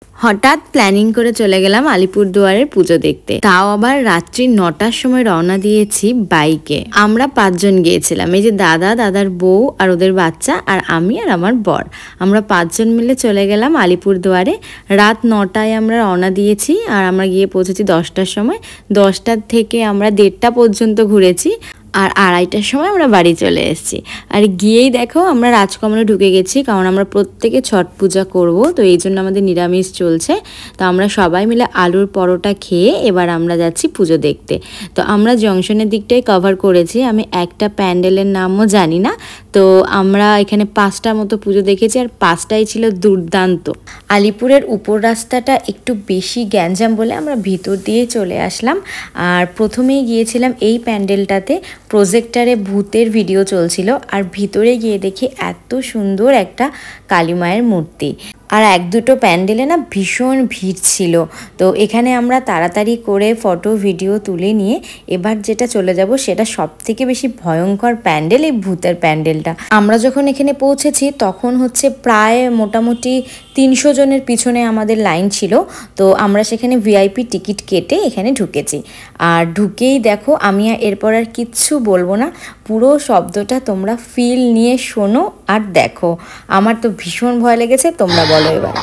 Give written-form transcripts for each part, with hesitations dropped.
হঠাৎ প্ল্যানিং করে চলে গেলাম আলিপুরদুয়ারের পুজো দেখতে, তাও আবার রাত্রি 9টার সময় রওনা দিয়েছি বাইকে। আমরা 5 জন গিয়েছিলাম, এই যে দাদা, দাদার বউ আর ওদের বাচ্চা, আর আমি আর আমার বর। আমরা 5 জন মিলে চলে গেলাম আলিপুরদুয়ারে। রাত 9টায় আমরা রওনা দিয়েছি আর আমরা গিয়ে পৌঁছেছি 10টার সময়। 10টার থেকে আমরা 1:30টা পর্যন্ত ঘুরেছি আর 2:30টার সময় আমরা বাড়ি চলে এসেছি। আর গিয়েই দেখো আমরা রাজকমলে ঢুকে গেছি, কারণ আমরা প্রত্যেকে ছট পূজা করব, তো এই জন্য আমাদের নিরামিষ চলছে। তো আমরা সবাই মিলে আলুর পরোটা খেয়ে এবার আমরা যাচ্ছি পুজো দেখতে। তো আমরা জংশনের দিকটাই কভার করেছি, আমি একটা প্যান্ডেলের নামও জানি না। তো আমরা এখানে 5টার মতো পুজো দেখেছি আর 5টাই ছিল দুর্দান্ত। আলিপুরের উপর রাস্তাটা একটু বেশি গ্যাঞ্জাম বলে আমরা ভিতর দিয়ে চলে আসলাম। আর প্রথমেই গিয়েছিলাম এই প্যান্ডেলটাতে, প্রজেক্টারে ভূতের ভিডিও চলছিল আর ভিতরে গিয়ে দেখি এত সুন্দর একটা কালী মায়ের মূর্তি। আর 1-2টো প্যান্ডেলে না ভীষণ ভিড় ছিল। তো এখানে আমরা তাড়াতাড়ি করে ফটো ভিডিও তুলে নিয়ে এবার যেটা চলে যাব সেটা সবথেকে বেশি ভয়ঙ্কর প্যান্ডেল, এই ভূতের প্যান্ডেলটা। আমরা যখন এখানে পৌঁছেছি তখন হচ্ছে প্রায় মোটামুটি 300 জনের পিছনে আমাদের লাইন ছিল। তো আমরা সেখানে ভিআইপি টিকিট কেটে এখানে ঢুকেছি। আর ঢুকেই দেখো, আমি এরপর আর কিচ্ছু বলবো না, পুরো শব্দটা তোমরা ফিল নিয়ে শোনো আর দেখো। আমার তো ভীষণ ভয় লেগেছে, তোমরা বলো এবার।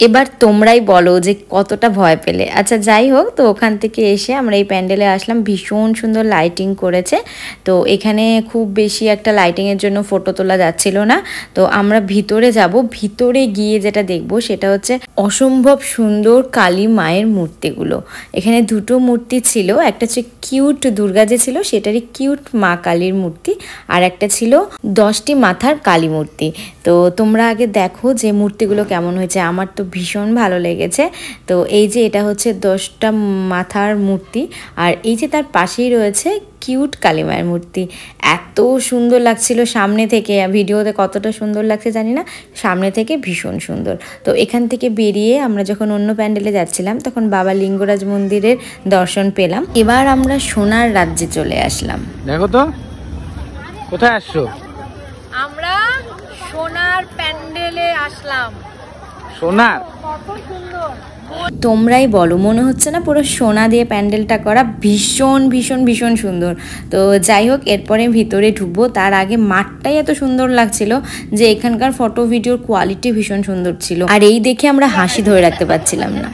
এবার তোমরাই বলো যে কতটা ভয় পেলে। আচ্ছা যাই হোক, তো ওখান থেকে এসে আমরা এই প্যান্ডেলে আসলাম। ভীষণ সুন্দর লাইটিং করেছে। তো এখানে খুব বেশি একটা লাইটিংয়ের জন্য ফটো তোলা যাচ্ছিল না। তো আমরা ভিতরে যাব, ভিতরে গিয়ে যেটা দেখব সেটা হচ্ছে অসম্ভব সুন্দর কালী মায়ের মূর্তিগুলো। এখানে 2টো মূর্তি ছিল, একটা হচ্ছে কিউট দুর্গা যে ছিল সেটারই কিউট মা কালীর মূর্তি, আর একটা ছিল 10টি মাথার কালী মূর্তি। তো তোমরা আগে দেখো যে মূর্তিগুলো কেমন হয়েছে, আমার তো ভীষণ ভালো লেগেছে। তো এই যে এটা হচ্ছে 10টা মাথার মূর্তি, আর এই যে তার পাশেই রয়েছে কিউট কালী মায়ের মূর্তি। এত সুন্দর লাগছিল সামনে থেকে, ভিডিওতে কতটা সুন্দর লাগছে জানি না, সামনে থেকে ভীষণ সুন্দর। তো এখান থেকে বেরিয়ে আমরা যখন অন্য প্যান্ডেলে যাচ্ছিলাম তখন বাবা লিঙ্গরাজ মন্দিরের দর্শন পেলাম। এবার আমরা সোনার রাজ্যে চলে আসলাম। দেখো তো কোথায় আসছো? আমরা সোনার প্যান্ডেলে আসলাম। সোনার? কত সুন্দর। তোমরাই বলো, মনে হচ্ছে না পুরো সোনা দিয়ে প্যান্ডেলটা করা? ভীষণ ভীষণ ভীষণ সুন্দর। তো যাই হোক, এরপরে ভিতরে ঢুকবো, তার আগে মাঠটাই এত সুন্দর লাগছিল যে এখানকার ফটো ভিডিওর কোয়ালিটি ভীষণ সুন্দর ছিল। আর এই দেখে আমরা হাসি ধরে রাখতে পারছিলাম না।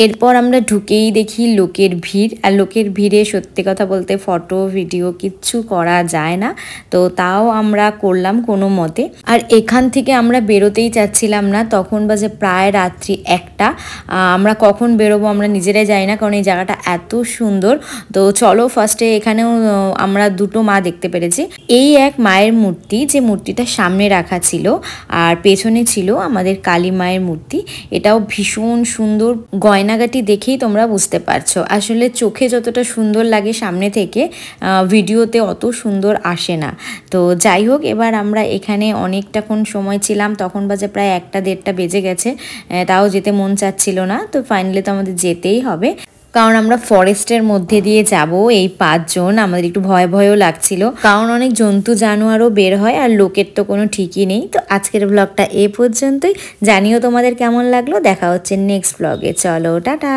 এরপর আমরা ঢুকেই দেখি লোকের ভিড়, আর লোকের ভিড়ে সত্যি কথা বলতে ফটো ভিডিও কিচ্ছু করা যায় না। তো তাও আমরা করলাম কোনো মতে। আর এখান থেকে আমরা বেরোতেই চাচ্ছিলাম না, তখন বাজে প্রায় রাত্রি 1টা। আমরা কখন বেরোবো আমরা নিজেরাই জানি না, কারণ এই জায়গাটা এত সুন্দর। তো চলো, ফার্স্টে এখানেও আমরা 2টো মা দেখতে পেরেছি। এই এক মায়ের মূর্তি, যে মূর্তিটা সামনে রাখা ছিল, আর পেছনে ছিল আমাদের কালী মায়ের মূর্তি। এটাও ভীষণ সুন্দর। গয়নাগাটি দেখেই তোমরা বুঝতে পারছো, আসলে চোখে যতটা সুন্দর লাগে সামনে থেকে ভিডিওতে অত সুন্দর আসে না। তো যাই হোক, এবার আমরা এখানে অনেকটাক্ষণ সময় ছিলাম, তখন বাজে প্রায় 1টা-1:30টা বেজে গেছে। তাও যেতে মন চাচ্ছিল না। তো ফাইনালি তো আমাদের যেতেই হবে, কারণ আমরা ফরেস্টের মধ্যে দিয়ে যাব। এই 5 জন, আমাদের একটু ভয় ভয়ও লাগছিল, কারণ অনেক জন্তু জানোয়ারও বের হয় আর লোকের তো কোনো ঠিকই নেই। তো আজকের ব্লগটা এ পর্যন্তই। জানিও তোমাদের কেমন লাগলো। দেখা হচ্ছে নেক্সট ব্লগে। চলো, টাটা।